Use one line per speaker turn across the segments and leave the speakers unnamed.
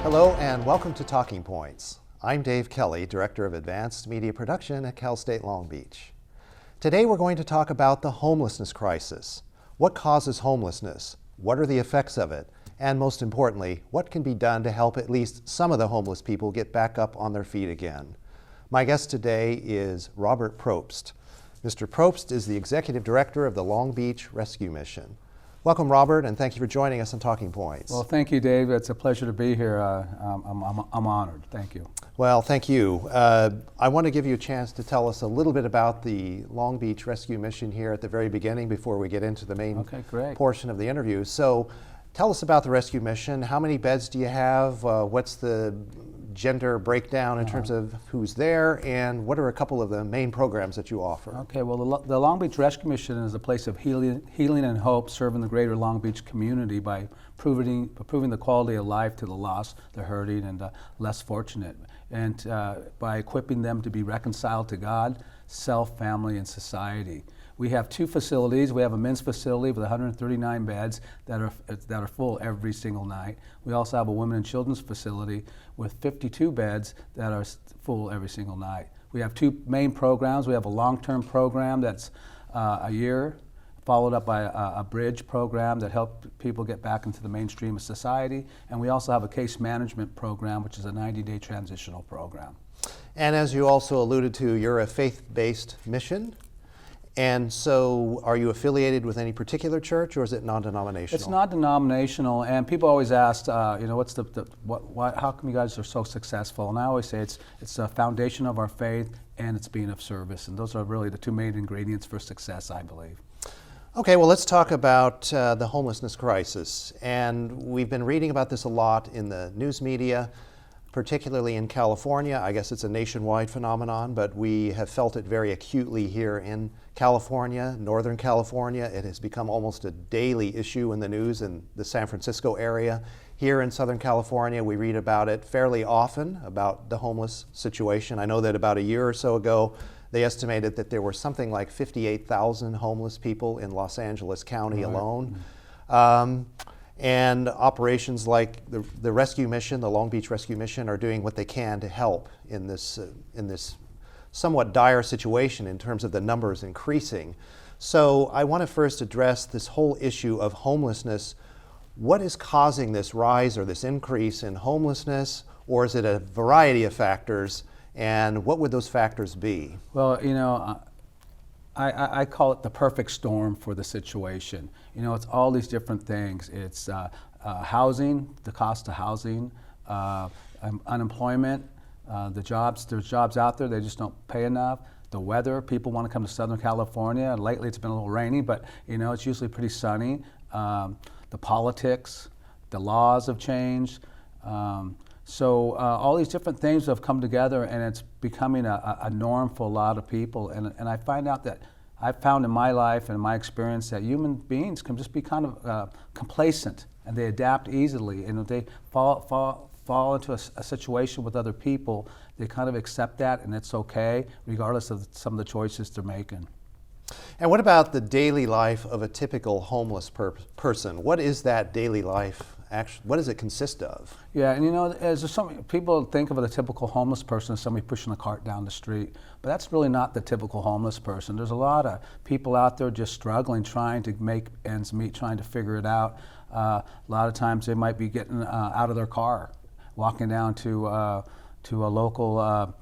Hello and welcome to Talking Points. I'm Dave Kelly, Director of Advanced Media Production at Cal State Long Beach. Today we're going to talk about the homelessness crisis. What causes homelessness? What are the effects of it? And most importantly, what can be done to help at least some of the homeless people get back up on their feet again? My guest today is Robert Probst. Mr. Probst is the Executive Director of the Long Beach Rescue Mission. Welcome, Robert, and thank you for joining us on Talking Points.
Well, thank you, Dave. It's a pleasure to be here. I'm honored. Thank you.
Well, thank you. I want to give you a chance to tell us a little bit about the Long Beach Rescue Mission here at the very beginning before we get into the main portion of the interview. So tell us about the rescue mission. How many beds do you have? What's the gender breakdown in terms of who's there, and what are a couple of the main programs that you offer?
Okay, well, the Long Beach Rescue Mission is a place of healing and hope, serving the greater Long Beach community by improving the quality of life to the lost, the hurting, and the less fortunate, and by equipping them to be reconciled to God, self, family, and society. We have two facilities. We have a men's facility with 139 beds that are full every single night. We also have a women and children's facility with 52 beds that are full every single night. We have two main programs. We have a long-term program that's a year, followed up by a bridge program that helps people get back into the mainstream of society. And we also have a case management program, which is a 90-day transitional program.
And as you also alluded to, you're a faith-based mission. And so are you affiliated with any particular church, or is it non-denominational?
It's non-denominational, and people always ask, what's how come you guys are so successful? And I always say it's a foundation of our faith, and it's being of service. And those are really the two main ingredients for success, I believe.
Okay, well, let's talk about the homelessness crisis. And we've been reading about this a lot in the news media, particularly in California. I guess it's a nationwide phenomenon, but we have felt it very acutely here in California, Northern California. It has become almost a daily issue in the news in the San Francisco area. Here in Southern California, we read about it fairly often, about the homeless situation. I know that about a year or so ago, they estimated that there were something like 58,000 homeless people in Los Angeles County alone. And operations like the rescue mission, the Long Beach Rescue Mission, are doing what they can to help in this somewhat dire situation in terms of the numbers increasing. So I want to first address this whole issue of homelessness. What is causing this rise or this increase in homelessness, or is it a variety of factors, and what would those factors be?
Well, I call it the perfect storm for the situation. It's all these different things. It's housing, the cost of housing, unemployment, there's jobs out there, they just don't pay enough. The weather, people want to come to Southern California. Lately it's been a little rainy, but it's usually pretty sunny. The politics, the laws have changed. So all these different things have come together, and it's becoming a norm for a lot of people. And I find out that I've found in my life and in my experience that human beings can just be kind of complacent, and they adapt easily. And if they fall into a situation with other people, they kind of accept that, and it's okay, regardless of some of the choices they're making.
And what about the daily life of a typical homeless person? What is that daily life? What does it consist of?
Yeah, and as some people think of a typical homeless person as somebody pushing a cart down the street, but that's really not the typical homeless person. There's a lot of people out there just struggling, trying to make ends meet, trying to figure it out. A lot of times they might be getting out of their car, walking down to a local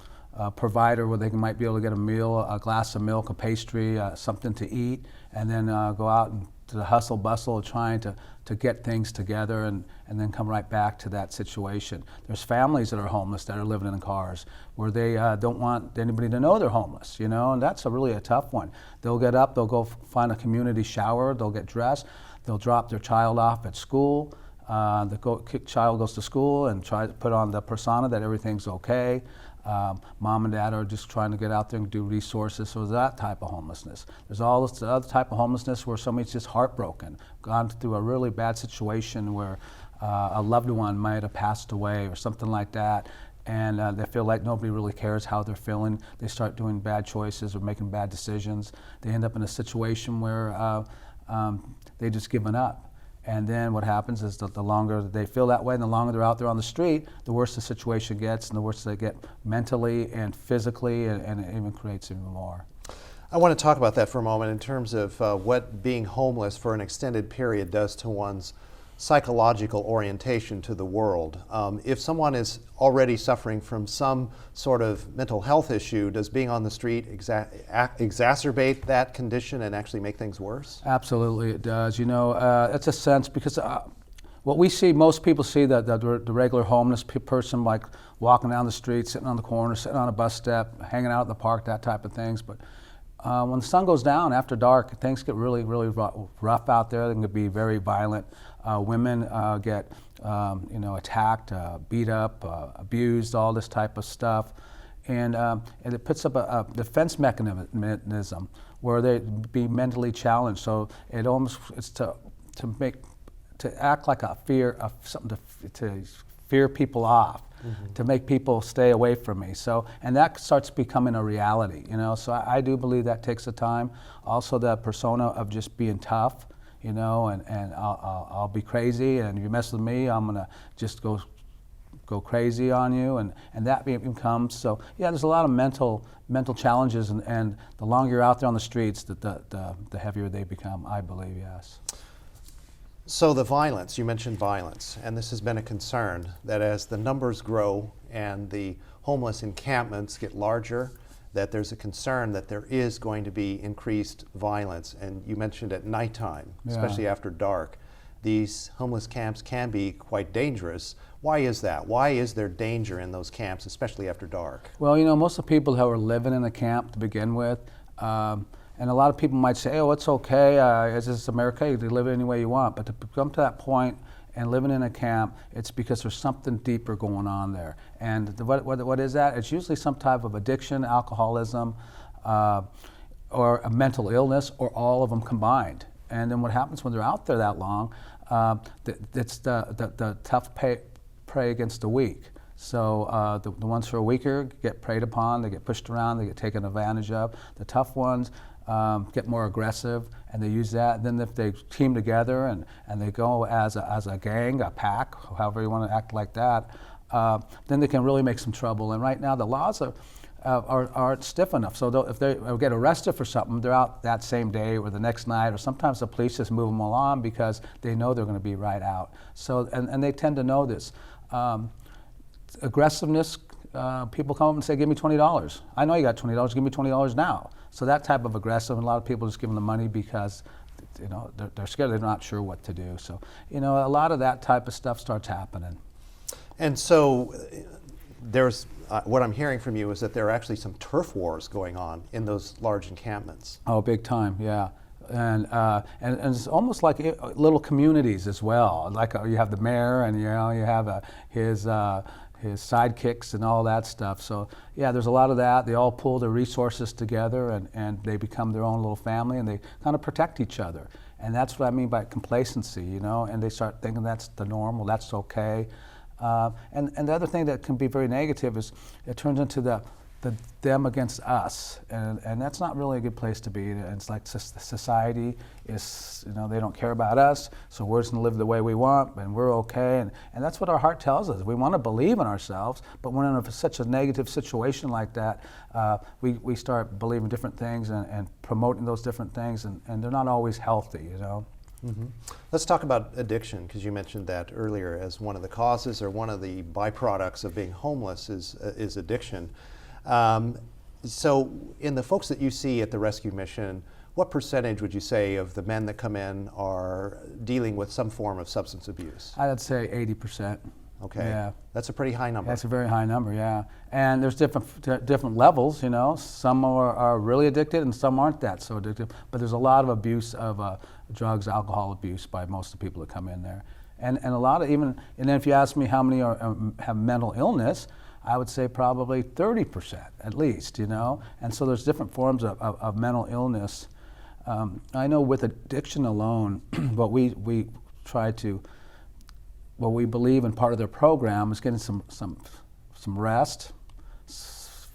provider where they might be able to get a meal, a glass of milk, a pastry, something to eat, and then go out and to the hustle bustle of trying to get things together and then come right back to that situation. There's families that are homeless that are living in cars where they don't want anybody to know they're homeless, and that's really a tough one. They'll get up, they'll go find a community shower, they'll get dressed, they'll drop their child off at school. The child goes to school and try to put on the persona that everything's okay. Mom and dad are just trying to get out there and do resources, so that type of homelessness. There's all this other type of homelessness where somebody's just heartbroken, gone through a really bad situation where a loved one might have passed away or something like that, and they feel like nobody really cares how they're feeling. They start doing bad choices or making bad decisions. They end up in a situation where they just given up. And then what happens is that the longer they feel that way and the longer they're out there on the street, the worse the situation gets and the worse they get mentally and physically, and it even creates even more.
I want to talk about that for a moment in terms of what being homeless for an extended period does to one's psychological orientation to the world. If someone is already suffering from some sort of mental health issue, does being on the street exacerbate that condition and actually make things worse?
Absolutely, it does. You know, it's a sense because what we see, most people see that the regular homeless person, like walking down the street, sitting on the corner, sitting on a bus step, hanging out in the park, that type of things. But when the sun goes down after dark, things get really, really rough out there. They can be very violent. Women get, attacked, beat up, abused, all this type of stuff, and it puts up a defense mechanism where they be mentally challenged. So it's to act like a fear of something to fear people off. Mm-hmm. To make people stay away from me. So, and that starts becoming a reality, So I do believe that takes the time. Also the persona of just being tough, and I'll be crazy, and if you mess with me, I'm gonna just go crazy on you, and that becomes, so yeah, there's a lot of mental challenges, and the longer you're out there on the streets, the heavier they become, I believe, yes.
So the violence, you mentioned violence, and this has been a concern that as the numbers grow and the homeless encampments get larger, that there's a concern that there is going to be increased violence. And you mentioned at nighttime, especially after dark, these homeless camps can be quite dangerous. Why is that? Why is there danger in those camps, especially after dark?
Well, most of the people who are living in a camp to begin with, and a lot of people might say, oh, it's okay, this is America, you can live any way you want. But to come to that point and living in a camp, it's because there's something deeper going on there. And what is that? It's usually some type of addiction, alcoholism, or a mental illness, or all of them combined. And then what happens when they're out there that long, it's the tough prey against the weak. So the ones who are weaker get preyed upon, they get pushed around, they get taken advantage of. The tough ones get more aggressive, and they use that. Then if they team together and they go as a gang, a pack, however you want to act like that, then they can really make some trouble. And right now the laws aren't stiff enough. So if they get arrested for something, they're out that same day or the next night, or sometimes the police just move them along because they know they're going to be right out. So and they tend to know this. Aggressiveness, people come up and say, give me $20. I know you got $20, give me $20 now. So that type of aggressive, and a lot of people just give them the money because they're scared, they're not sure what to do. So, a lot of that type of stuff starts happening.
And so there's, what I'm hearing from you is that there are actually some turf wars going on in those large encampments.
Oh, big time, yeah. And it's almost like little communities as well. Like you have the mayor, and you have his sidekicks and all that stuff. So yeah, there's a lot of that. They all pull their resources together, and they become their own little family, and they kind of protect each other. And that's what I mean by complacency, and they start thinking that's the norm, well, that's okay. And the other thing that can be very negative is it turns into the them against us, and that's not really a good place to be. And it's like society is, they don't care about us, so we're just going to live the way we want, and we're okay. And that's what our heart tells us. We want to believe in ourselves, but when in such a negative situation like that, we start believing different things and promoting those different things, and they're not always healthy,
Mm-hmm. Let's talk about addiction, because you mentioned that earlier as one of the causes or one of the byproducts of being homeless is addiction. So in the folks that you see at the rescue mission, what percentage would you say of the men that come in are dealing with some form of substance abuse?
I'd say 80%.
Okay,
yeah.
That's a pretty high number.
That's a very high number, yeah. And there's different levels, Some are really addicted and some aren't that so addicted. But there's a lot of abuse of drugs, alcohol abuse by most of the people that come in there. And a lot of and then if you ask me how many have mental illness, I would say probably 30% at least, And so there's different forms of mental illness. I know with addiction alone, what we believe in part of their program is getting some rest,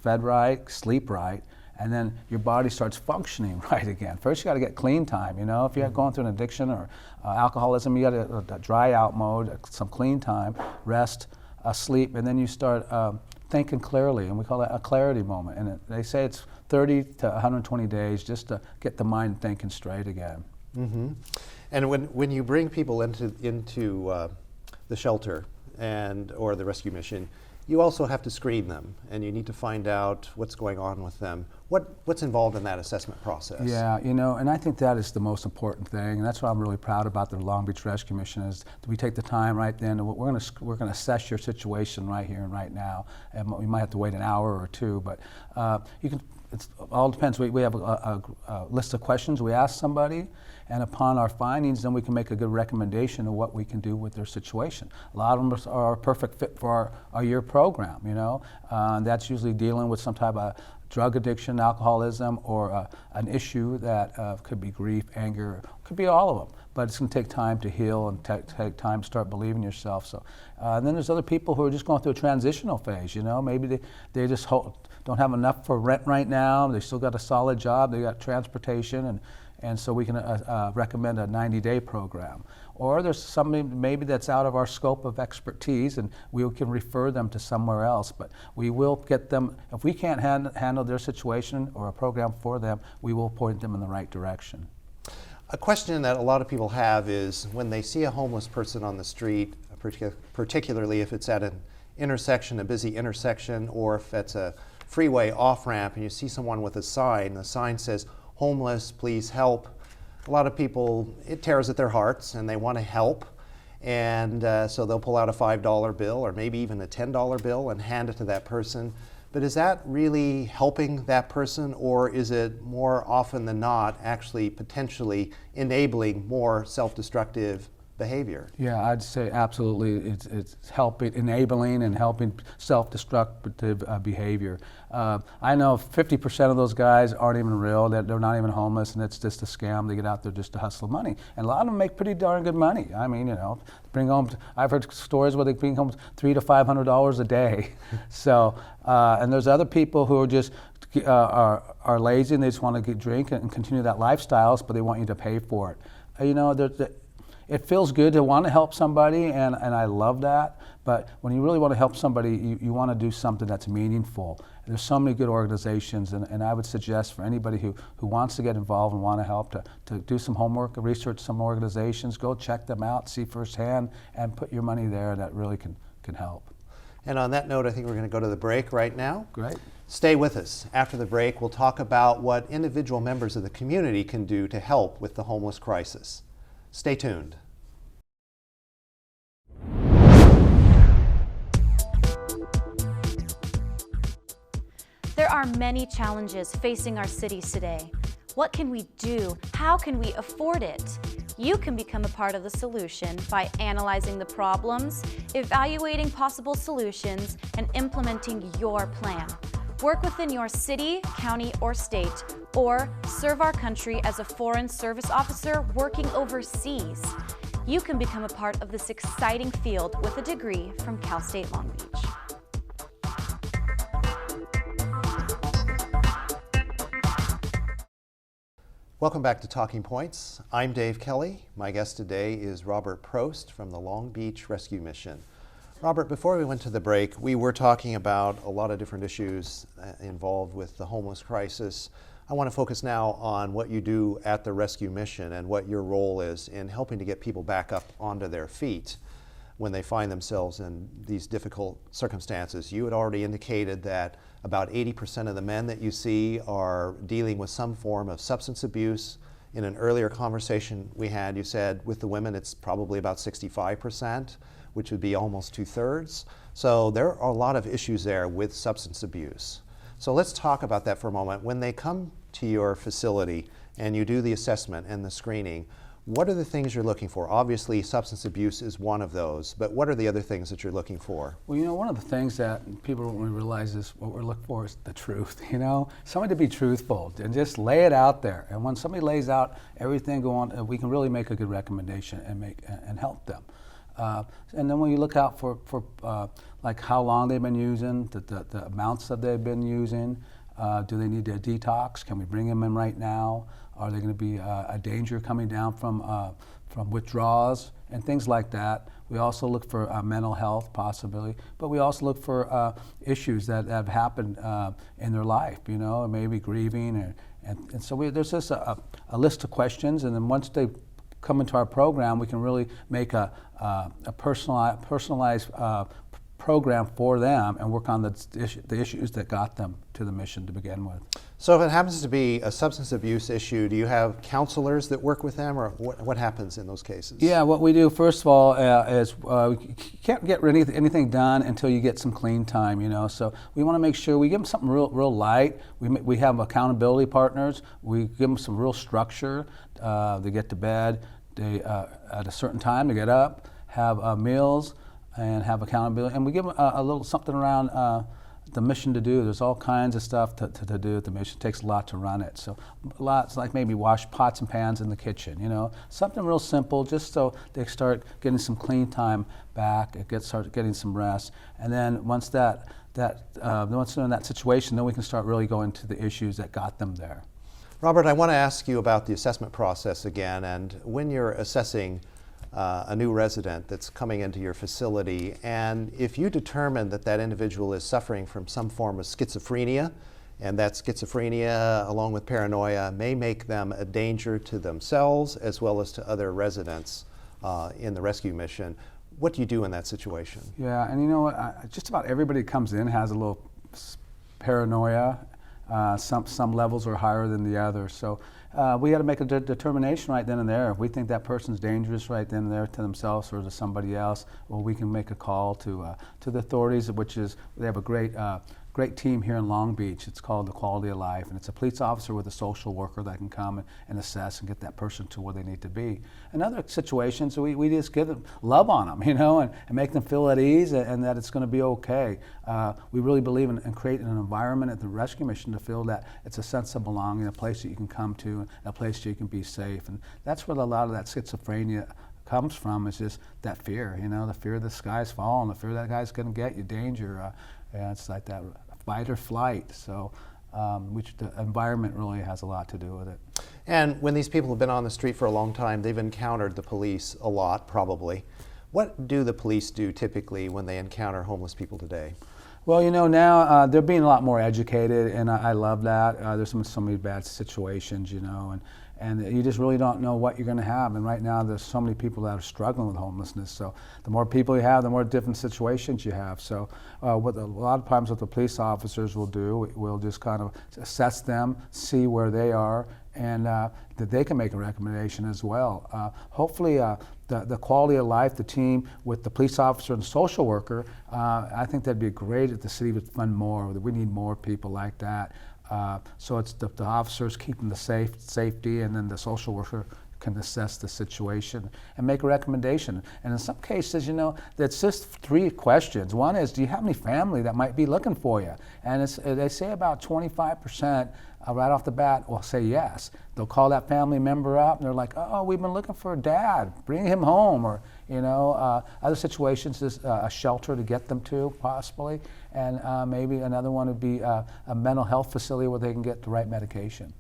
fed right, sleep right, and then your body starts functioning right again. First, you got to get clean time. You know, if you're going through an addiction or alcoholism, you got a dry out mode, some clean time, rest, sleep, and then you start thinking clearly, and we call that a clarity moment. And they say it's 30 to 120 days just to get the mind thinking straight again.
Mm-hmm. And when you bring people into the shelter or the rescue mission, you also have to screen them, and you need to find out what's going on with them. What's involved in that assessment process?
Yeah, you know, and I think that is the most important thing, and that's what I'm really proud about the Long Beach Rescue Mission is that we take the time right then. And we're going to assess your situation right here and right now, and we might have to wait an hour or two, but you can. It all depends. We have a list of questions we ask somebody, and upon our findings, then we can make a good recommendation of what we can do with their situation. A lot of them are a perfect fit for our year program, you know. That's usually dealing with some type of drug addiction, alcoholism, or an issue that could be grief, anger, could be all of them. But it's going to take time to heal and take time to start believing yourself. So, and then there's other people who are just going through a transitional phase, you know. Maybe they just don't have enough for rent right now. They still got a solid job. They got transportation, and so we can recommend a 90-day program. Or there's somebody maybe that's out of our scope of expertise, and we can refer them to somewhere else. But we will get them, if we can't handle their situation or a program for them, we will point them in the right direction.
A question that a lot of people have is when they see a homeless person on the street, particularly if it's at an intersection, a busy intersection, or if it's a freeway off-ramp and you see someone with a sign, the sign says, "Homeless, please help." A lot of people, it tears at their hearts and they want to help, and so they'll pull out a $5 bill or maybe even a $10 bill and hand it to that person. But is that really helping that person, or is it more often than not actually potentially enabling more self-destructive behavior?
Yeah, I'd say absolutely. It's helping, enabling and helping self-destructive behavior. I know 50% of those guys aren't even real, that they're not even homeless, and it's just a scam. They get out there just to hustle money. And a lot of them make pretty darn good money. I mean, you know, bring home, I've heard stories where they bring home $300 to $500 a day. So, and there's other people who are just are lazy and they just want to drink and continue that lifestyles, but they want you to pay for it. You know, it feels good to want to help somebody, and I love that. But when you really want to help somebody, you want to do something that's meaningful. There's so many good organizations, and I would suggest for anybody who wants to get involved and want to help to do some homework, research some organizations, go check them out, see firsthand, and put your money there that really can help.
And on that note, I think we're going to go to the break right now.
Great.
Stay with us. After the break, we'll talk about what individual members of the community can do to help with the homeless crisis. Stay tuned.
There are many challenges facing our cities today. What can we do? How can we afford it? You can become a part of the solution by analyzing the problems, evaluating possible solutions, and implementing your plan. Work within your city, county, or state, or serve our country as a foreign service officer working overseas. You can become a part of this exciting field with a degree from Cal State Long Beach.
Welcome back to Talking Points. I'm Dave Kelly. My guest today is Robert Probst from the Long Beach Rescue Mission. Robert, before we went to the break, we were talking about a lot of different issues involved with the homeless crisis. I want to focus now on what you do at the Rescue Mission and what your role is in helping to get people back up onto their feet when they find themselves in these difficult circumstances. You had already indicated that about 80% of the men that you see are dealing with some form of substance abuse. In an earlier conversation we had, you said with the women it's probably about 65%, which would be almost 2/3. So there are a lot of issues there with substance abuse. So let's talk about that for a moment. When they come to your facility and you do the assessment and the screening, what are the things you're looking for? Obviously, substance abuse is one of those, but what are the other things that you're looking for?
Well, you know, one of the things that people don't really realize is what we're looking for is the truth, you know? Somebody to be truthful and just lay it out there. And when somebody lays out everything going, we can really make a good recommendation and help them. And then when you look out for like how long they've been using, the amounts that they've been using, Do they need a detox? Can we bring them in right now? Are they going to be a danger coming down from withdrawals and things like that? We also look for mental health possibility, but we also look for issues that have happened in their life, maybe grieving, and so there's just a list of questions, and then once they come into our program, we can really make a personalized program for them and work on the issues that got them to the mission to begin with.
So if it happens to be a substance abuse issue, do you have counselors that work with them, or what happens in those cases?
Yeah, what we do first of all is we can't get anything done until you get some clean time, So we want to make sure we give them something real light. We have accountability partners. We give them some real structure. They get to bed. They at a certain time they get up, have meals, and have accountability. And we give them a little something around the mission to do. There's all kinds of stuff to do at the mission. It takes a lot to run it. So lots, like maybe wash pots and pans in the kitchen, Something real simple, just so they start getting some clean time back, start getting some rest. And then once once they're in that situation, then we can start really going to the issues that got them there.
Robert, I want to ask you about the assessment process again, and when you're assessing a new resident that's coming into your facility, and if you determine that individual is suffering from some form of schizophrenia, and that schizophrenia along with paranoia may make them a danger to themselves as well as to other residents in the rescue mission, what do you do in that situation?
Yeah, and just about everybody that comes in has a little paranoia. Some levels are higher than the others. So we got to make a determination right then and there. If we think that person's dangerous right then and there to themselves or to somebody else, well, we can make a call to the authorities, which is, they have a great team here in Long Beach. It's called the Quality of Life, and it's a police officer with a social worker that can come and assess and get that person to where they need to be. In other situations, we just give them, love on them, and make them feel at ease and that it's going to be okay. We really believe in creating an environment at the rescue mission to feel that it's a sense of belonging, a place that you can come to, a place that you can be safe. And that's where a lot of that schizophrenia comes from, is just that fear, the fear the sky's falling, the fear that guy's going to get you, danger. And it's like that fight or flight. So which the environment really has a lot to do with it.
And when these people have been on the street for a long time, they've encountered the police a lot, probably. What do the police do typically when they encounter homeless people today?
Well, now they're being a lot more educated, and I love that. There's so many bad situations, and you just really don't know what you're going to have. And right now, there's so many people that are struggling with homelessness. So the more people you have, the more different situations you have. So what a lot of times what the police officers will do, we'll just kind of assess them, see where they are, and that they can make a recommendation as well. Hopefully, the quality of life, the team with the police officer and the social worker, I think that'd be great if the city would fund more. We need more people like that. So it's the officers keeping the safety, and then the social worker can assess the situation and make a recommendation. And in some cases, it's just 3 questions. One is, do you have any family that might be looking for you? And they say about 25% right off the bat will say yes. They'll call that family member up, and they're like, oh, we've been looking for Dad, bring him home. Or, other situations is a shelter to get them to, possibly. And maybe another one would be a mental health facility where they can get the right medication.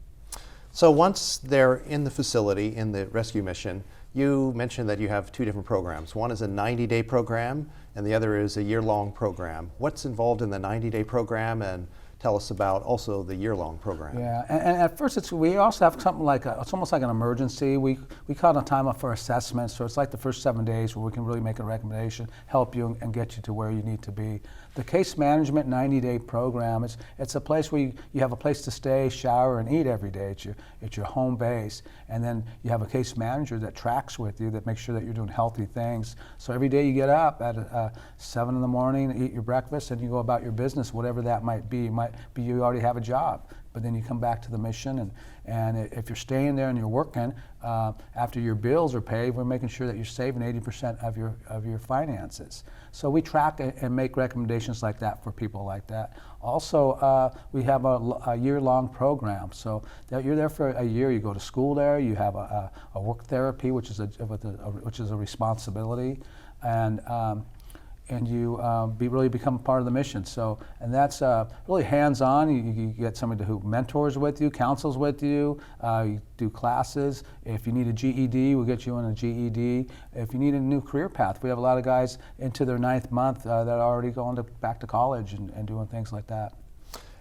So once they're in the facility, in the rescue mission, you mentioned that you have 2 different programs. One is a 90-day program, and the other is a year-long program. What's involved in the 90-day program, and tell us about also the year-long program?
Yeah, and at first we also have something like it's almost like an emergency. We call it a time up for assessment, so it's like the first 7 days where we can really make a recommendation, help you, and get you to where you need to be. The case management 90-day program, it's a place where you have a place to stay, shower, and eat every day. It's your home base. And then you have a case manager that tracks with you, that makes sure that you're doing healthy things. So every day you get up at 7 in the morning, eat your breakfast, and you go about your business, whatever that might be. It might be you already have a job, but then you come back to the mission, and if you're staying there and you're working, after your bills are paid, we're making sure that you're saving 80% of your finances. So we track and make recommendations like that for people like that. Also, we have a year-long program. So that you're there for a year. You go to school there. You have a work therapy, which is a responsibility, and really become part of the mission. So, and that's really hands-on. You get somebody who mentors with you, counsels with you, you do classes. If you need a GED, we'll get you on a GED. If you need a new career path, we have a lot of guys into their 9th month that are already going back to college and doing things like that.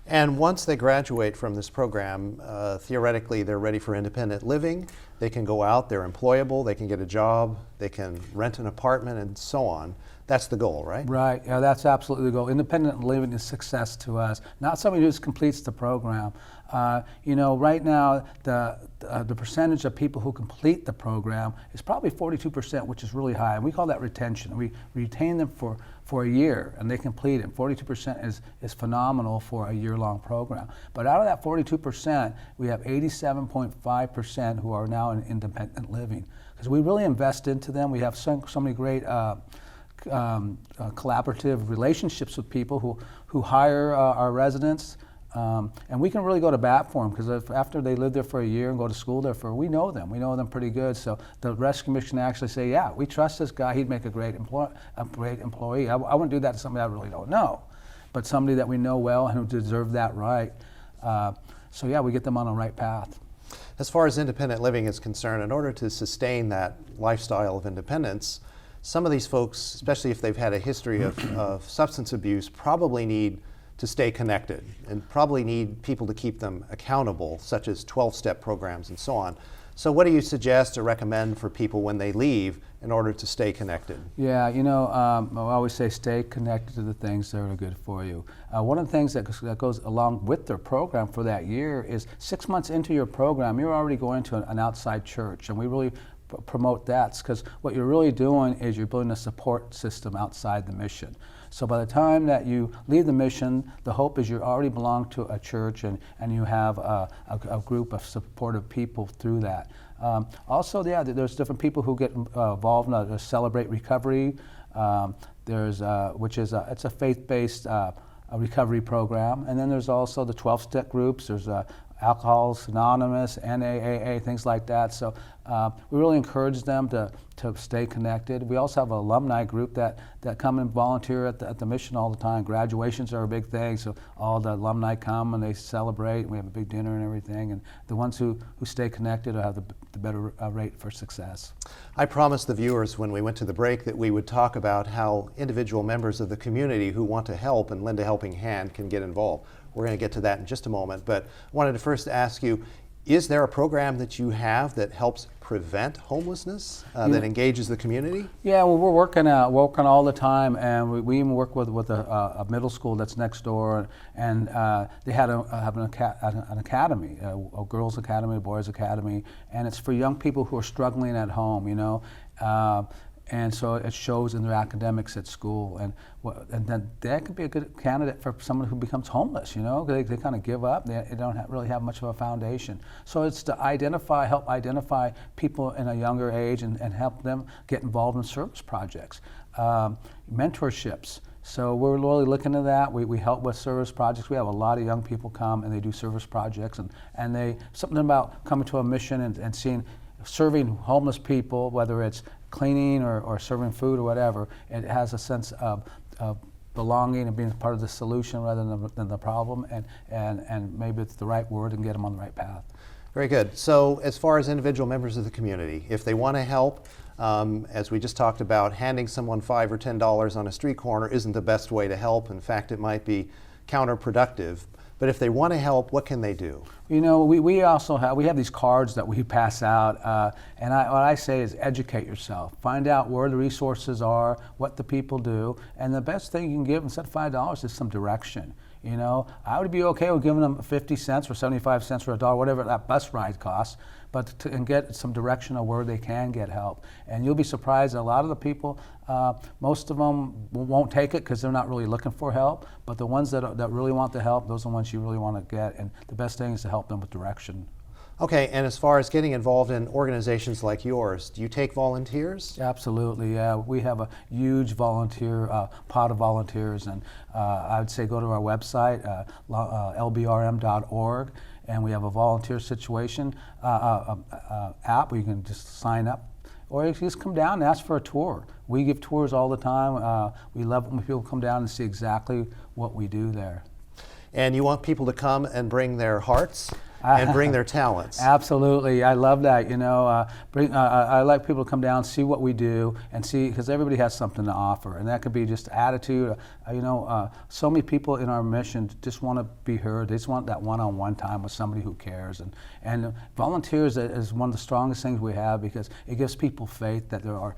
And once they graduate from this program, theoretically they're ready for independent living. They can go out, they're employable, they can get a job, they can rent an apartment, and so on. That's the goal, right?
Right, yeah, that's absolutely the goal. Independent living is success to us, not somebody who just completes the program. Right now, the percentage of people who complete the program is probably 42%, which is really high, and we call that retention. We retain them for a year, and they complete it. 42% is phenomenal for a year-long program. But out of that 42%, we have 87.5% who are now in independent living, because we really invest into them. We have so many great collaborative relationships with people who hire our residents, and we can really go to bat for them, because after they live there for a year and go to school there we know them pretty good. So the rescue commission actually say, yeah, we trust this guy, he'd make a great employee. I wouldn't do that to somebody I really don't know, but somebody that we know well and who deserve that right. So yeah, we get them on the right path.
As far as independent living is concerned, in order to sustain that lifestyle of independence, some of these folks, especially if they've had a history of substance abuse, probably need to stay connected and probably need people to keep them accountable, such as 12-step programs and so on. So what do you suggest or recommend for people when they leave in order to stay connected?
Yeah, I always say stay connected to the things that are good for you. One of the things that goes along with their program for that year is 6 months into your program, you're already going to an outside church, and we really promote that, because what you're really doing is you're building a support system outside the mission. So by the time that you leave the mission, the hope is you already belong to a church, and you have a group of supportive people through that. Also, yeah, there's different people who get involved in the Celebrate Recovery. Which is it's a faith-based recovery program, and then there's also the 12-step groups. There's Alcoholics Anonymous, NAAA, things like that. So we really encourage them to stay connected. We also have an alumni group that come and volunteer at the mission all the time. Graduations are a big thing, so all the alumni come and they celebrate, and we have a big dinner and everything. And the ones who stay connected will have the better rate for success.
I promised the viewers when we went to the break that we would talk about how individual members of the community who want to help and lend a helping hand can get involved. We're going to get to that in just a moment, but I wanted to first ask you, is there a program that you have that helps prevent homelessness, that engages the community?
Yeah, well, we're working all the time, and we even work with a middle school that's next door, and they have an academy, a girls' academy, a boys' academy, and it's for young people who are struggling at home, and so it shows in their academics at school, and then that could be a good candidate for someone who becomes homeless. They kind of give up. They don't really have much of a foundation. So it's to help identify people in a younger age and help them get involved in service projects, mentorships. So we're really looking at that. We help with service projects. We have a lot of young people come and they do service projects, and something about coming to a mission and serving homeless people, whether it's cleaning or serving food or whatever. It has a sense of belonging and being part of the solution rather than the problem, and maybe it's the right word and get them on the right path.
Very good. So as far as individual members of the community, if they want to help, as we just talked about, handing someone $5 or $10 on a street corner isn't the best way to help. In fact, it might be counterproductive. But if they want to help, what can they do?
We also have these cards that we pass out, and what I say is educate yourself. Find out where the resources are, what the people do, and the best thing you can give instead of $5 is some direction. I would be okay with giving them 50 cents or 75 cents or $1, whatever that bus ride costs, and get some direction of where they can get help. And you'll be surprised that a lot of the people, most of them won't take it because they're not really looking for help, but the ones that really want the help, those are the ones you really want to get, and the best thing is to help them with direction.
Okay, and as far as getting involved in organizations like yours, do you take volunteers?
Absolutely, yeah. We have a huge volunteer, pot of volunteers, and I would say go to our website, lbrm.org, and we have a volunteer situation app where you can just sign up, or you can just come down and ask for a tour. We give tours all the time. We love it when people come down and see exactly what we do there.
And you want people to come and bring their hearts and bring their talents.
Absolutely, I love that. I like people to come down, see what we do, and see, because everybody has something to offer, and that could be just attitude. So many people in our mission just want to be heard. They just want that one-on-one time with somebody who cares, and volunteers is one of the strongest things we have, because it gives people faith that there are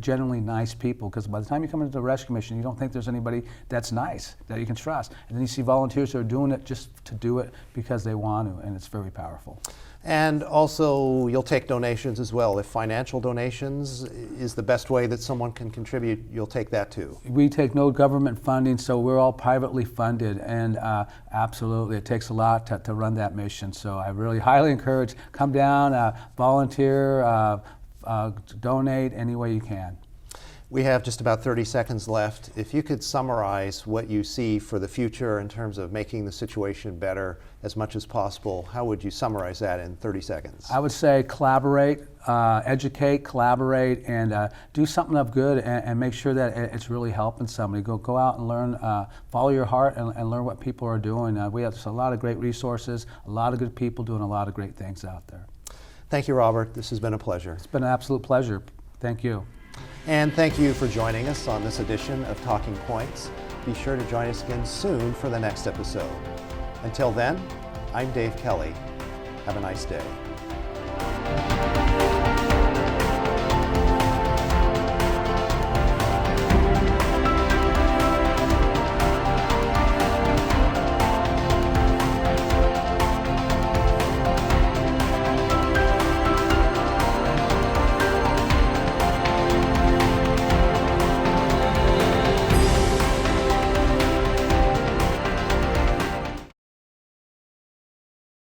generally nice people. Because by the time you come into the rescue mission, you don't think there's anybody that's nice that you can trust, and then you see volunteers who are doing it just to do it because they want to, and it's very powerful.
And also, you'll take donations as well. If financial donations is the best way that someone can contribute, you'll take that too.
We take no government funding, so we're all privately funded, and absolutely, it takes a lot to run that mission. So I really highly encourage, come down, volunteer, donate any way you can.
We have just about 30 seconds left. If you could summarize what you see for the future in terms of making the situation better as much as possible, how would you summarize that in 30 seconds?
I would say collaborate, educate, collaborate, and do something of good, and make sure that it's really helping somebody. Go out and learn, follow your heart, and learn what people are doing. We have a lot of great resources, a lot of good people doing a lot of great things out there.
Thank you, Robert. This has been a pleasure.
It's been an absolute pleasure. Thank you.
And thank you for joining us on this edition of Talking Points. Be sure to join us again soon for the next episode. Until then, I'm Dave Kelly. Have a nice day.